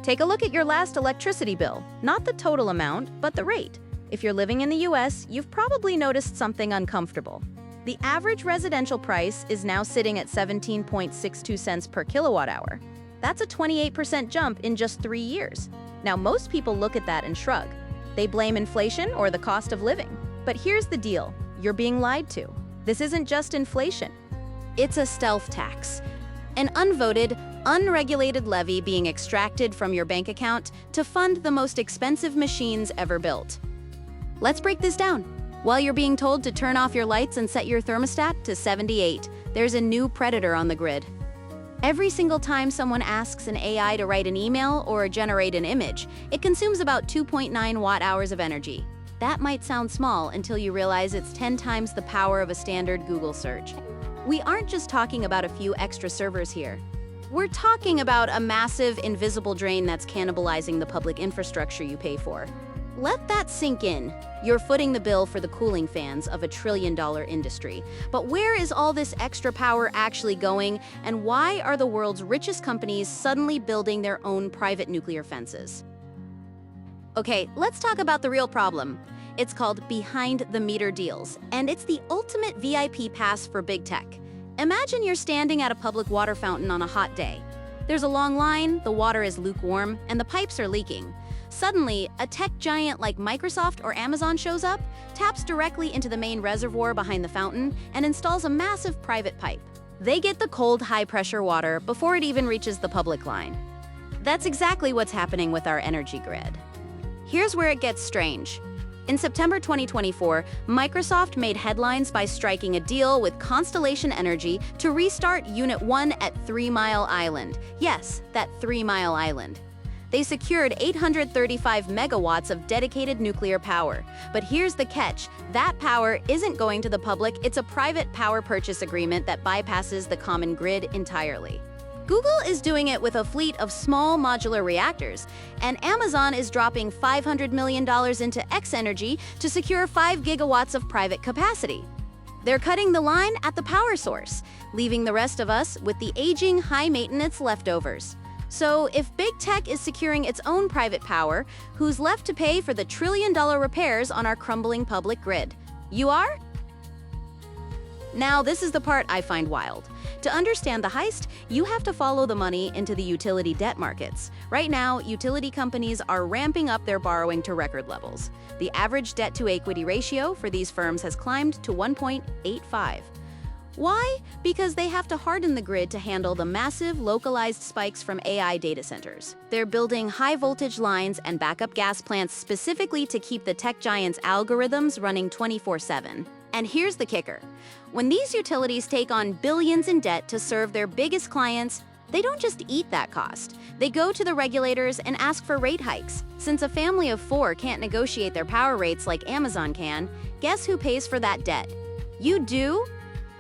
Take a look at your last electricity bill, not the total amount, but the rate. If you're living in the US, you've probably noticed something uncomfortable. The average residential price is now sitting at 17.62 cents per kilowatt hour. That's a 28% jump in just 3 years. Now, most people look at that and shrug. They blame inflation or the cost of living. But here's the deal. You're being lied to. This isn't just inflation. It's a stealth tax. An unvoted, unregulated levy being extracted from your bank account to fund the most expensive machines ever built. Let's break this down. While you're being told to turn off your lights and set your thermostat to 78, there's a new predator on the grid. Every single time someone asks an AI to write an email or generate an image, it consumes about 2.9 watt-hours of energy. That might sound small until you realize it's 10 times the power of a standard Google search. We aren't just talking about a few extra servers here. We're talking about a massive, invisible drain that's cannibalizing the public infrastructure you pay for. Let that sink in. You're footing the bill for the cooling fans of a trillion-dollar industry. But where is all this extra power actually going, and why are the world's richest companies suddenly building their own private nuclear fences? Okay, let's talk about the real problem. It's called behind-the-meter deals, and it's the ultimate VIP pass for big tech. Imagine you're standing at a public water fountain on a hot day. There's a long line, the water is lukewarm, and the pipes are leaking. Suddenly, a tech giant like Microsoft or Amazon shows up, taps directly into the main reservoir behind the fountain, and installs a massive private pipe. They get the cold, high-pressure water before it even reaches the public line. That's exactly what's happening with our energy grid. Here's where it gets strange. In September 2024, Microsoft made headlines by striking a deal with Constellation Energy to restart Unit 1 at 3 Mile Island. Yes, that 3 Mile Island. They secured 835 megawatts of dedicated nuclear power. But here's the catch. That power isn't going to the public. It's a private power purchase agreement that bypasses the common grid entirely. Google is doing it with a fleet of small modular reactors, and Amazon is dropping $500 million into X-Energy to secure 5 gigawatts of private capacity. They're cutting the line at the power source, leaving the rest of us with the aging, high-maintenance leftovers. So if big tech is securing its own private power, who's left to pay for the trillion-dollar repairs on our crumbling public grid? You are? Now, this is the part I find wild. To understand the heist, you have to follow the money into the utility debt markets. Right now, utility companies are ramping up their borrowing to record levels. The average debt-to-equity ratio for these firms has climbed to 1.85. Why? Because they have to harden the grid to handle the massive, localized spikes from AI data centers. They're building high-voltage lines and backup gas plants specifically to keep the tech giants' algorithms running 24/7. And here's the kicker. When these utilities take on billions in debt to serve their biggest clients, they don't just eat that cost. They go to the regulators and ask for rate hikes. Since a family of 4 can't negotiate their power rates like Amazon can, guess who pays for that debt? You do?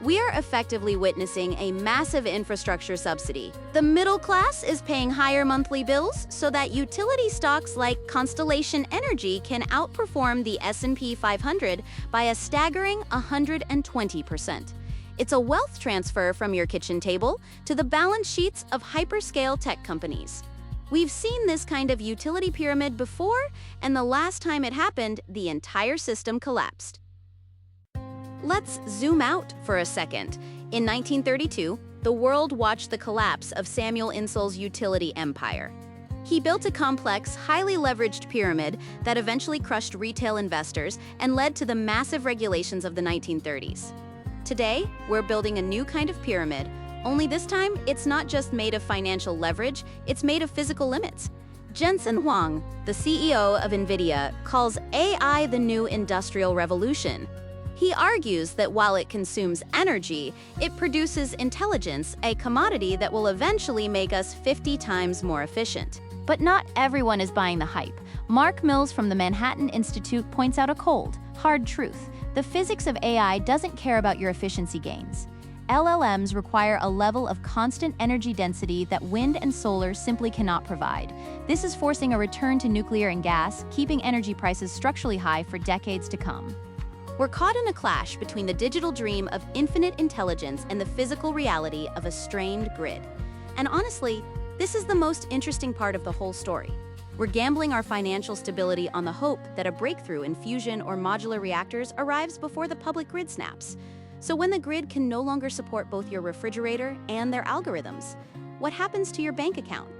We are effectively witnessing a massive infrastructure subsidy. The middle class is paying higher monthly bills so that utility stocks like Constellation Energy can outperform the S&P 500 by a staggering 120%. It's a wealth transfer from your kitchen table to the balance sheets of hyperscale tech companies. We've seen this kind of utility pyramid before, and the last time it happened, the entire system collapsed. Let's zoom out for a second. In 1932, the world watched the collapse of Samuel Insull's utility empire. He built a complex, highly leveraged pyramid that eventually crushed retail investors and led to the massive regulations of the 1930s. Today, we're building a new kind of pyramid, only this time, it's not just made of financial leverage, it's made of physical limits. Jensen Huang, the CEO of NVIDIA, calls AI the new industrial revolution. He argues that while it consumes energy, it produces intelligence, a commodity that will eventually make us 50 times more efficient. But not everyone is buying the hype. Mark Mills from the Manhattan Institute points out a cold, hard truth. The physics of AI doesn't care about your efficiency gains. LLMs require a level of constant energy density that wind and solar simply cannot provide. This is forcing a return to nuclear and gas, keeping energy prices structurally high for decades to come. We're caught in a clash between the digital dream of infinite intelligence and the physical reality of a strained grid. And honestly, This is the most interesting part of the whole story. We're gambling our financial stability on the hope that a breakthrough in fusion or modular reactors arrives before the public grid snaps. So when the grid can no longer support both your refrigerator and their algorithms, what happens to your bank account?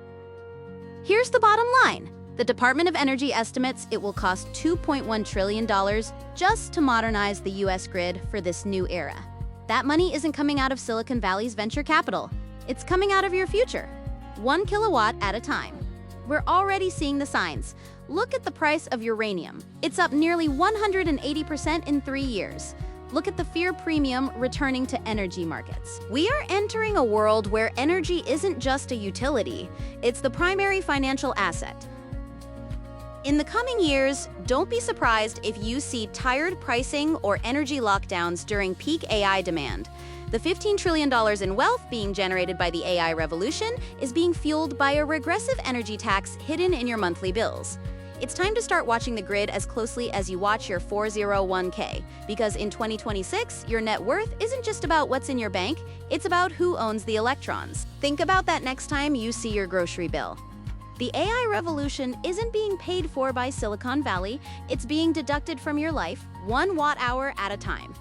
Here's the bottom line. The Department of Energy estimates it will cost $2.1 trillion just to modernize the US grid for this new era. That money isn't coming out of Silicon Valley's venture capital. It's coming out of your future, 1 kilowatt at a time. We're already seeing the signs. Look at the price of uranium. It's up nearly 180% in 3 years. Look at the fear premium returning to energy markets. We are entering a world where energy isn't just a utility, it's the primary financial asset. In the coming years, don't be surprised if you see tired pricing or energy lockdowns during peak AI demand. The $15 trillion in wealth being generated by the AI revolution is being fueled by a regressive energy tax hidden in your monthly bills. It's time to start watching the grid as closely as you watch your 401k, because in 2026, your net worth isn't just about what's in your bank, it's about who owns the electrons. Think about that next time you see your grocery bill. The AI revolution isn't being paid for by Silicon Valley, it's being deducted from your life, 1 watt-hour at a time.